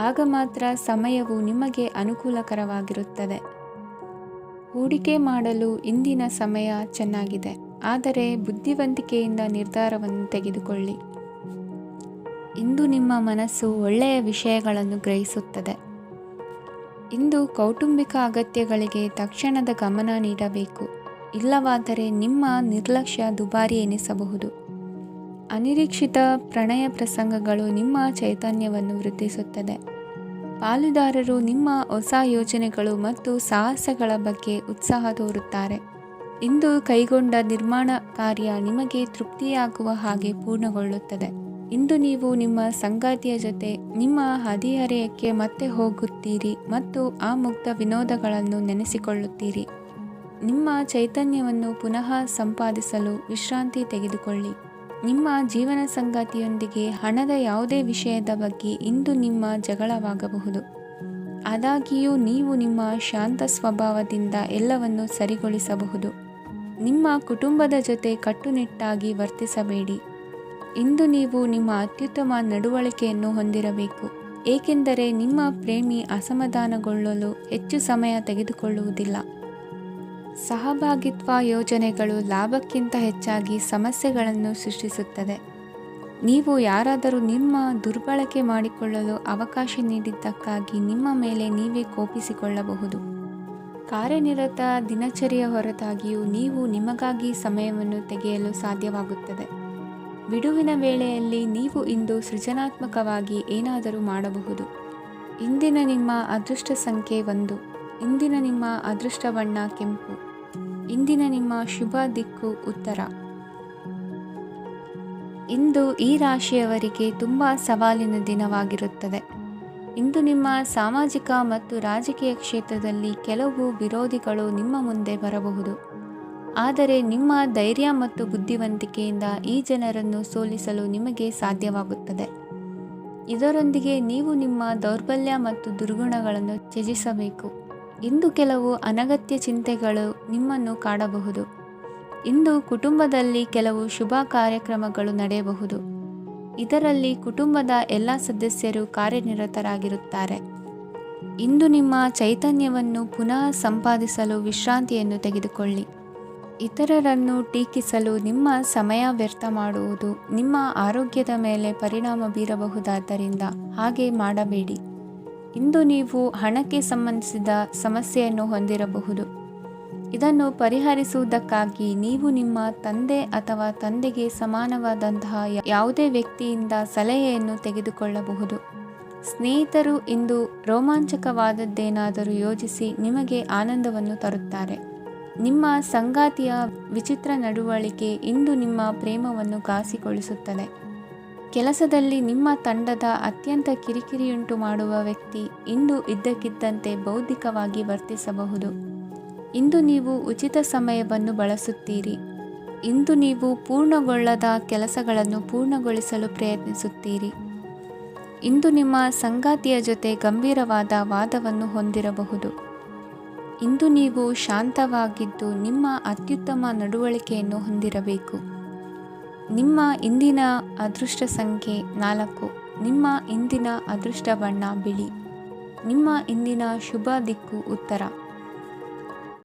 ಆಗ ಮಾತ್ರ ಸಮಯವು ನಿಮಗೆ ಅನುಕೂಲಕರವಾಗಿರುತ್ತದೆ. ಹೂಡಿಕೆ ಮಾಡಲು ಇಂದಿನ ಸಮಯ ಚೆನ್ನಾಗಿದೆ, ಆದರೆ ಬುದ್ಧಿವಂತಿಕೆಯಿಂದ ನಿರ್ಧಾರವನ್ನು ತೆಗೆದುಕೊಳ್ಳಿ. ಇಂದು ನಿಮ್ಮ ಮನಸ್ಸು ಒಳ್ಳೆಯ ವಿಷಯಗಳನ್ನು ಗ್ರಹಿಸುತ್ತದೆ. ಇಂದು ಕೌಟುಂಬಿಕ ಅಗತ್ಯಗಳಿಗೆ ತಕ್ಷಣದ ಗಮನ ನೀಡಬೇಕು. ಇಲ್ಲವಾದರೆ ನಿಮ್ಮ ನಿರ್ಲಕ್ಷ್ಯ ದುಬಾರಿ ಎನಿಸಬಹುದು. ಅನಿರೀಕ್ಷಿತ ಪ್ರಣಯ ಪ್ರಸಂಗಗಳು ನಿಮ್ಮ ಚೈತನ್ಯವನ್ನು ವೃದ್ಧಿಸುತ್ತದೆ. ಪಾಲುದಾರರು ನಿಮ್ಮ ಹೊಸ ಯೋಜನೆಗಳು ಮತ್ತು ಸಾಹಸಗಳ ಬಗ್ಗೆ ಉತ್ಸಾಹ ತೋರುತ್ತಾರೆ. ಇಂದು ಕೈಗೊಂಡ ನಿರ್ಮಾಣ ಕಾರ್ಯ ನಿಮಗೆ ತೃಪ್ತಿಯಾಗುವ ಹಾಗೆ ಪೂರ್ಣಗೊಳ್ಳುತ್ತದೆ. ಇಂದು ನೀವು ನಿಮ್ಮ ಸಂಗಾತಿಯ ಜೊತೆ ನಿಮ್ಮ ಹದಿಹರೆಯಕ್ಕೆ ಮತ್ತೆ ಹೋಗುತ್ತೀರಿ ಮತ್ತು ಆ ಮುಗ್ಧ ವಿನೋದಗಳನ್ನು ನೆನೆಸಿಕೊಳ್ಳುತ್ತೀರಿ. ನಿಮ್ಮ ಚೈತನ್ಯವನ್ನು ಪುನಃ ಸಂಪಾದಿಸಲು ವಿಶ್ರಾಂತಿ ತೆಗೆದುಕೊಳ್ಳಿ. ನಿಮ್ಮ ಜೀವನ ಸಂಗಾತಿಯೊಂದಿಗೆ ಹಣದ ಯಾವುದೇ ವಿಷಯದ ಬಗ್ಗೆ ಇಂದು ನಿಮ್ಮ ಜಗಳವಾಗಬಹುದು. ಆದಾಗ್ಯೂ ನೀವು ನಿಮ್ಮ ಶಾಂತ ಸ್ವಭಾವದಿಂದ ಎಲ್ಲವನ್ನು ಸರಿಗೊಳಿಸಬಹುದು. ನಿಮ್ಮ ಕುಟುಂಬದ ಜೊತೆ ಕಟ್ಟುನಿಟ್ಟಾಗಿ ವರ್ತಿಸಬೇಡಿ. ಇಂದು ನೀವು ನಿಮ್ಮ ಅತ್ಯುತ್ತಮ ನಡವಳಿಕೆಯನ್ನು ಹೊಂದಿರಬೇಕು, ಏಕೆಂದರೆ ನಿಮ್ಮ ಪ್ರೇಮಿ ಅಸಮಾಧಾನಗೊಳ್ಳಲು ಹೆಚ್ಚು ಸಮಯ ತೆಗೆದುಕೊಳ್ಳುವುದಿಲ್ಲ. ಸಹಭಾಗಿತ್ವ ಯೋಜನೆಗಳು ಲಾಭಕ್ಕಿಂತ ಹೆಚ್ಚಾಗಿ ಸಮಸ್ಯೆಗಳನ್ನು ಸೃಷ್ಟಿಸುತ್ತದೆ. ನೀವು ಯಾರಾದರೂ ನಿಮ್ಮ ದುರ್ಬಳಕೆ ಮಾಡಿಕೊಳ್ಳಲು ಅವಕಾಶ ನೀಡಿದ್ದಕ್ಕಾಗಿ ನಿಮ್ಮ ಮೇಲೆ ನೀವೇ ಕೋಪಿಸಿಕೊಳ್ಳಬಹುದು. ಕಾರ್ಯನಿರತ ದಿನಚರಿಯ ಹೊರತಾಗಿಯೂ ನೀವು ನಿಮಗಾಗಿ ಸಮಯವನ್ನು ತೆಗೆಯಲು ಸಾಧ್ಯವಾಗುತ್ತದೆ. ಬಿಡುವಿನ ವೇಳೆಯಲ್ಲಿ ನೀವು ಇಂದು ಸೃಜನಾತ್ಮಕವಾಗಿ ಏನಾದರೂ ಮಾಡಬಹುದು. ಇಂದಿನ ನಿಮ್ಮ ಅದೃಷ್ಟ ಸಂಖ್ಯೆ 1. ಇಂದಿನ ನಿಮ್ಮ ಅದೃಷ್ಟ ಬಣ್ಣ ಕೆಂಪು. ಇಂದಿನ ನಿಮ್ಮ ಶುಭ ದಿಕ್ಕು ಉತ್ತರ. ಇಂದು ಈ ರಾಶಿಯವರಿಗೆ ತುಂಬ ಸವಾಲಿನ ದಿನವಾಗಿರುತ್ತದೆ. ಇಂದು ನಿಮ್ಮ ಸಾಮಾಜಿಕ ಮತ್ತು ರಾಜಕೀಯ ಕ್ಷೇತ್ರದಲ್ಲಿ ಕೆಲವು ವಿರೋಧಿಗಳು ನಿಮ್ಮ ಮುಂದೆ ಬರಬಹುದು. ಆದರೆ ನಿಮ್ಮ ಧೈರ್ಯ ಮತ್ತು ಬುದ್ಧಿವಂತಿಕೆಯಿಂದ ಈ ಜನರನ್ನು ಸೋಲಿಸಲು ನಿಮಗೆ ಸಾಧ್ಯವಾಗುತ್ತದೆ. ಇದರೊಂದಿಗೆ ನೀವು ನಿಮ್ಮ ದೌರ್ಬಲ್ಯ ಮತ್ತು ದುರ್ಗುಣಗಳನ್ನು ತ್ಯಜಿಸಬೇಕು. ಇಂದು ಕೆಲವು ಅನಗತ್ಯ ಚಿಂತೆಗಳು ನಿಮ್ಮನ್ನು ಕಾಡಬಹುದು. ಇಂದು ಕುಟುಂಬದಲ್ಲಿ ಕೆಲವು ಶುಭ ಕಾರ್ಯಕ್ರಮಗಳು ನಡೆಯಬಹುದು. ಇದರಲ್ಲಿ ಕುಟುಂಬದ ಎಲ್ಲ ಸದಸ್ಯರು ಕಾರ್ಯನಿರತರಾಗಿರುತ್ತಾರೆ. ಇಂದು ನಿಮ್ಮ ಚೈತನ್ಯವನ್ನು ಪುನಃ ಸಂಪಾದಿಸಲು ವಿಶ್ರಾಂತಿಯನ್ನು ತೆಗೆದುಕೊಳ್ಳಿ. ಇತರರನ್ನು ಟೀಕಿಸಲು ನಿಮ್ಮ ಸಮಯ ವ್ಯರ್ಥ ಮಾಡುವುದು ನಿಮ್ಮ ಆರೋಗ್ಯದ ಮೇಲೆ ಪರಿಣಾಮ ಬೀರಬಹುದಾದ್ದರಿಂದ ಹಾಗೆ ಮಾಡಬೇಡಿ. ಇಂದು ನೀವು ಹಣಕ್ಕೆ ಸಂಬಂಧಿಸಿದ ಸಮಸ್ಯೆಯನ್ನು ಹೊಂದಿರಬಹುದು. ಇದನ್ನು ಪರಿಹರಿಸುವುದಕ್ಕಾಗಿ ನೀವು ನಿಮ್ಮ ತಂದೆ ಅಥವಾ ತಂದೆಗೆ ಸಮಾನವಾದಂತಹ ಯಾವುದೇ ವ್ಯಕ್ತಿಯಿಂದ ಸಲಹೆಯನ್ನು ತೆಗೆದುಕೊಳ್ಳಬಹುದು. ಸ್ನೇಹಿತರು ಇಂದು ರೋಮಾಂಚಕವಾದದ್ದೇನಾದರೂ ಯೋಜಿಸಿ ನಿಮಗೆ ಆನಂದವನ್ನು ತರುತ್ತಾರೆ. ನಿಮ್ಮ ಸಂಗಾತಿಯ ವಿಚಿತ್ರ ನಡವಳಿಕೆ ಇಂದು ನಿಮ್ಮ ಪ್ರೇಮವನ್ನು ಘಾಸಿಗೊಳಿಸುತ್ತದೆ. ಕೆಲಸದಲ್ಲಿ ನಿಮ್ಮ ತಂಡದ ಅತ್ಯಂತ ಕಿರಿಕಿರಿಯುಂಟು ಮಾಡುವ ವ್ಯಕ್ತಿ ಇಂದು ಇದ್ದಕ್ಕಿದ್ದಂತೆ ಬೌದ್ಧಿಕವಾಗಿ ವರ್ತಿಸಬಹುದು. ಇಂದು ನೀವು ಉಚಿತ ಸಮಯವನ್ನು ಬಳಸುತ್ತೀರಿ. ಇಂದು ನೀವು ಪೂರ್ಣಗೊಳ್ಳದ ಕೆಲಸಗಳನ್ನು ಪೂರ್ಣಗೊಳಿಸಲು ಪ್ರಯತ್ನಿಸುತ್ತೀರಿ. ಇಂದು ನಿಮ್ಮ ಸಂಗಾತಿಯ ಜೊತೆ ಗಂಭೀರವಾದ ವಾದವನ್ನು ಹೊಂದಿರಬಹುದು. ಇಂದು ನೀವು ಶಾಂತವಾಗಿದ್ದು ನಿಮ್ಮ ಅತ್ಯುತ್ತಮ ನಡವಳಿಕೆಯನ್ನು ಹೊಂದಿರಬೇಕು. ನಿಮ್ಮ ಇಂದಿನ ಅದೃಷ್ಟ ಸಂಖ್ಯೆ 4. ನಿಮ್ಮ ಇಂದಿನ ಅದೃಷ್ಟ ಬಣ್ಣ ಬಿಳಿ. ನಿಮ್ಮ ಇಂದಿನ ಶುಭ ದಿಕ್ಕು ಉತ್ತರ.